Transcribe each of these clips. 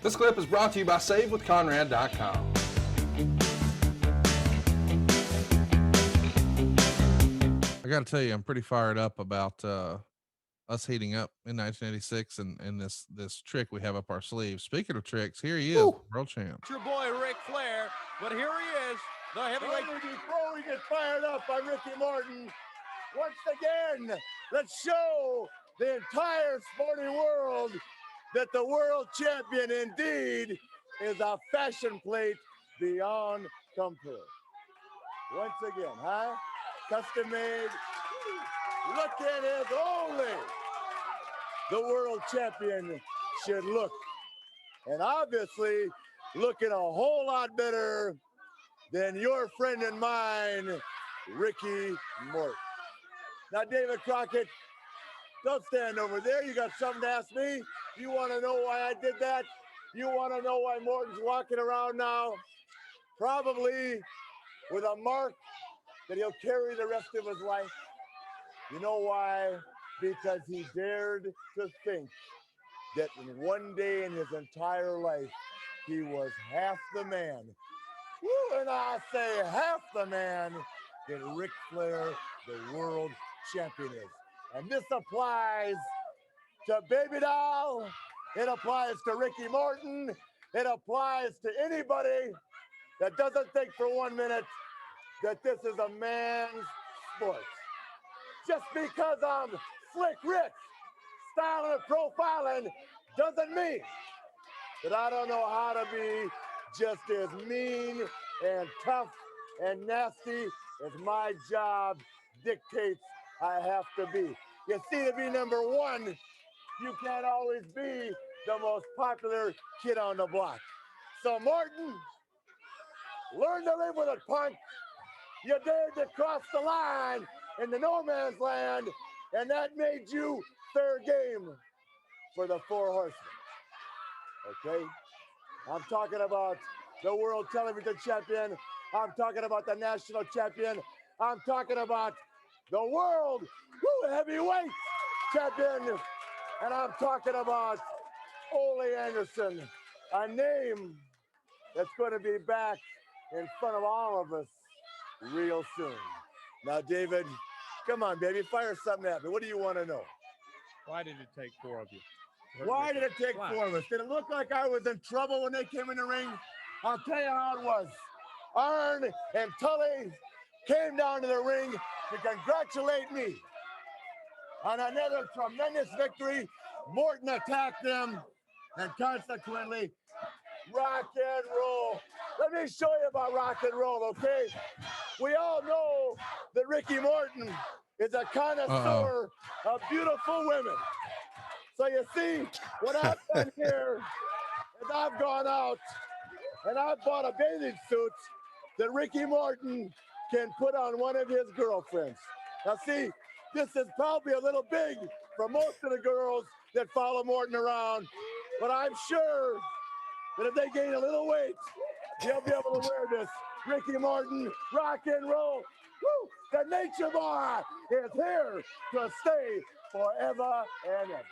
This clip is brought to you by SaveWithConrad.com. I got to tell you, I'm pretty fired up about us heating up in 1986 and this trick we have up our sleeve. Speaking of tricks, here he is, world champ. It's your boy Ric Flair, but here he is, the heavyweight. Before we get fired up, I'm Ricky Morton. Once again, let's show the entire sporting world that the world champion indeed is a fashion plate beyond compare. Once again, huh? Custom made. Look at it only. The world champion should look. And obviously looking a whole lot better than your friend and mine, Ricky Morton. Now, David Crockett, don't stand over there. You got something to ask me? You want to know why I did that? You want to know why Morton's walking around now? Probably with a mark that he'll carry the rest of his life. You know why? Because he dared to think that in one day in his entire life, he was half the man. Woo, and I say half the man that Ric Flair, the world champion, is. And this applies to Baby Doll. It applies to Ricky Morton. It applies to anybody that doesn't think for 1 minute that this is a man's sport. Just because I'm slick Rick, styling and profiling doesn't mean that I don't know how to be just as mean and tough and nasty as my job dictates I have to be. You see, to be number one, you can't always be the most popular kid on the block. So Morton, learn to live with it, punk. You dared to cross the line into no man's land, and that made you fair game for the four horsemen. Okay? I'm talking about the world television champion. I'm talking about the national champion. I'm talking about the world heavyweight champion. And I'm talking about Ole Anderson, a name that's going to be back in front of all of us real soon. Now, David, come on, baby, fire something at me. What do you want to know? Why did it take four of you? Why did it take four of us? Did it look like I was in trouble when they came in the ring? I'll tell you how it was. Arn and Tully came down to the ring to congratulate me on another tremendous victory. Morton attacked them, and consequently, rock and roll. Let me show you about rock and roll, okay? We all know that Ricky Morton is a connoisseur of beautiful women. So you see, what I've done here is I've gone out and I've bought a bathing suit that Ricky Morton can put on one of his girlfriends. Now see, this is probably a little big for most of the girls that follow Morton around, but I'm sure that if they gain a little weight, they'll be able to wear this. Ricky Morton, rock and roll. Woo! The Nature Boy is here to stay forever and ever.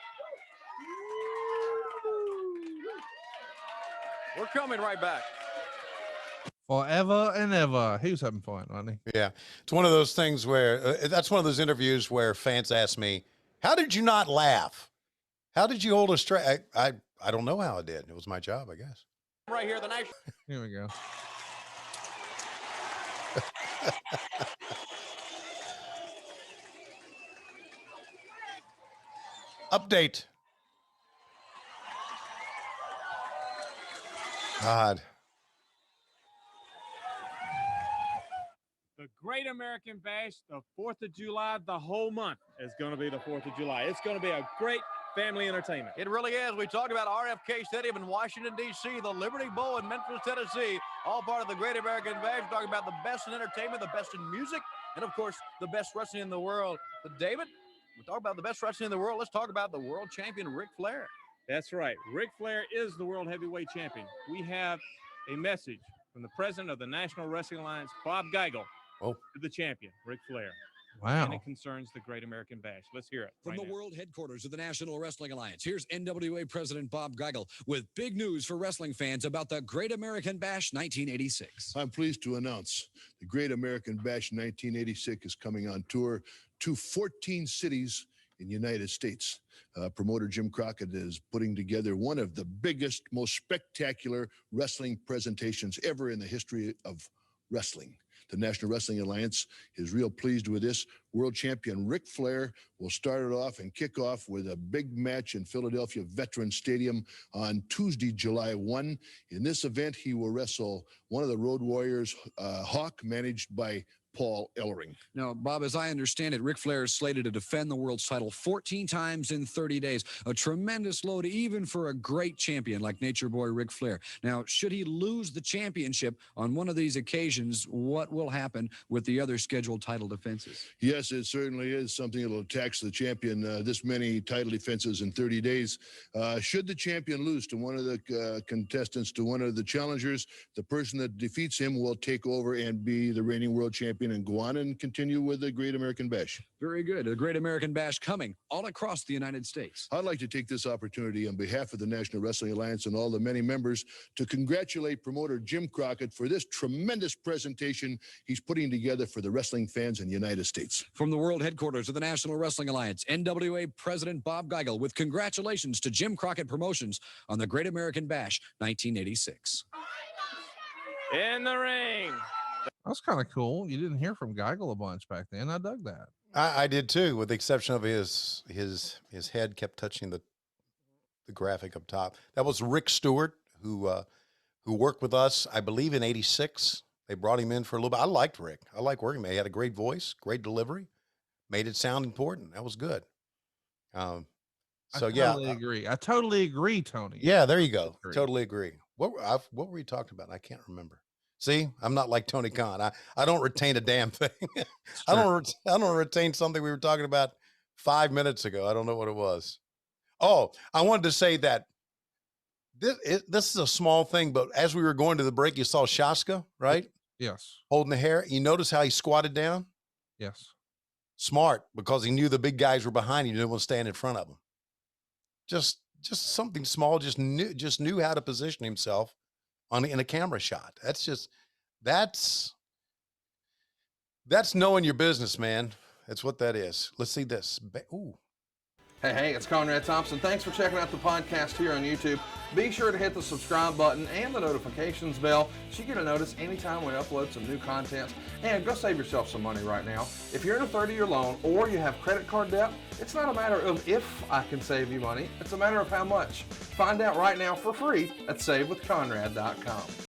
We're coming right back. Forever and ever. He was having fun, wasn't he? Yeah. It's one of those things where that's one of those interviews where fans ask me, how did you not laugh? How did you hold a straight? I don't know how I did. It was my job, I guess. Right here, the national. Here we go. Update. God. The Great American Bash, the 4th of July, the whole month is going to be the 4th of July. It's going to be a great family entertainment. It really is. We talked about RFK Stadium in Washington, D.C., the Liberty Bowl in Memphis, Tennessee, all part of the Great American Bash. We're talking about the best in entertainment, the best in music, and, of course, the best wrestling in the world. But, David, we talk about the best wrestling in the world. Let's talk about the world champion, Ric Flair. That's right. Ric Flair is the world heavyweight champion. We have a message from the president of the National Wrestling Alliance, Bob Geigel, to the champion, Ric Flair. Wow. and it concerns the Great American Bash. Let's hear it. From right the now. world headquarters of the National Wrestling Alliance, here's NWA President Bob Geigel with big news for wrestling fans about the Great American Bash 1986. I'm pleased to announce the Great American Bash 1986 is coming on tour to 14 cities in the United States. Promoter Jim Crockett is putting together one of the biggest, most spectacular wrestling presentations ever in the history of wrestling. The National Wrestling Alliance is real pleased with this. World champion Ric Flair will start it off and kick off with a big match in Philadelphia Veterans Stadium on Tuesday, July 1. In this event, he will wrestle one of the Road Warriors, Hawk, managed by Paul Ellering. Now, Bob, as I understand it, Ric Flair is slated to defend the world's title 14 times in 30 days. A tremendous load even for a great champion like Nature Boy Ric Flair. Now, should he lose the championship on one of these occasions, what will happen with the other scheduled title defenses? Yes, it certainly is something that will tax the champion, this many title defenses in 30 days. Should the champion lose to one of the contestants, to one of the challengers, the person that defeats him will take over and be the reigning world champion and go on and continue with the Great American Bash. Very good. The Great American Bash coming all across the United States. I'd like to take this opportunity on behalf of the National Wrestling Alliance and all the many members to congratulate promoter Jim Crockett for this tremendous presentation he's putting together for the wrestling fans in the United States. From the world headquarters of the National Wrestling Alliance, NWA President Bob Geigel with congratulations to Jim Crockett Promotions on the Great American Bash 1986. In the ring. That's kind of cool. You didn't hear from Geigel a bunch back then. I dug that. I did too, with the exception of his head kept touching the graphic up top. That was Rick Stewart, who worked with us, I believe, in '86. They brought him in for a little bit. I liked Rick. I like working with him. He had a great voice, great delivery, made it sound important. That was good. I Totally agree. I totally agree, Tony. Yeah, there you go. Agree. Totally agree. What were we talking about? I can't remember. See, I'm not like Tony Khan. I don't retain a damn thing. I don't retain something we were talking about 5 minutes ago. I don't know what it was. Oh, I wanted to say that this is a small thing, but as we were going to the break, you saw Shaska, right? Yes. Holding the hair. You notice how he squatted down? Yes. Smart, because he knew the big guys were behind him. He didn't want to stand in front of them. Just something small. Just knew how to position himself in a camera shot. That's knowing your business, man. That's what that is. Let's see this. Ooh. Hey, it's Conrad Thompson. Thanks for checking out the podcast here on YouTube. Be sure to hit the subscribe button and the notifications bell so you get a notice anytime we upload some new content. And go save yourself some money right now. If you're in a 30-year loan or you have credit card debt, it's not a matter of if I can save you money. It's a matter of how much. Find out right now for free at SaveWithConrad.com.